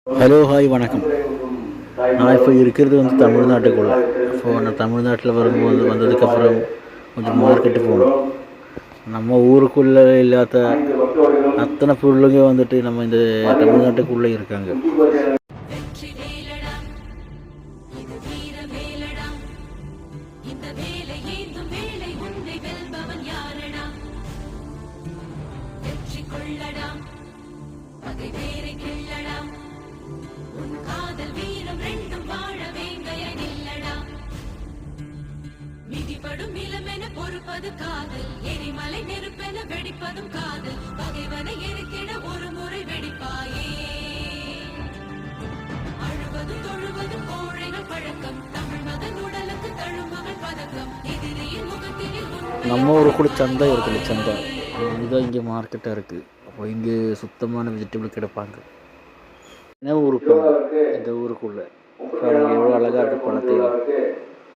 Hello hi வணக்கம். நான் இப்போ இருக்கிறது தமிழ்நாட்டுக்குள்ளே. அப்போது நான் தமிழ்நாட்டில் வந்ததுக்கப்புறம் கொஞ்சம் மார்க்கெட்டு போகணும். நம்ம ஊருக்குள்ளே இல்லாத அத்தனை பொருளுங்க நம்ம இந்த தமிழ்நாட்டுக்குள்ளே இருக்காங்க. பொறுப்பது காதல், எரிமலை நெருப்பென வெடிப்பதும் காதல், பகைவனை எரிக்கிட ஒரு முறை வெடிப்பாயே. அழுவதும் தொழுவதும் கோழைகள் பழக்கம், தமிழ் மகன் உடலுக்கு தழும்புகள் பதக்கம், எதிரியின் முகத்தினில் நம்ம ஊருக்குள்ள சந்தை இருக்குது. சந்தை இதுதான் இங்கே மார்க்கெட்டாக இருக்குது. அப்போ இங்கே சுத்தமான வெஜிடபிள் கிடைப்பாங்க. என்ன ஊருக்கு இந்த ஊருக்குள்ளே எவ்வளோ அழகாக இருக்குது பழத்தை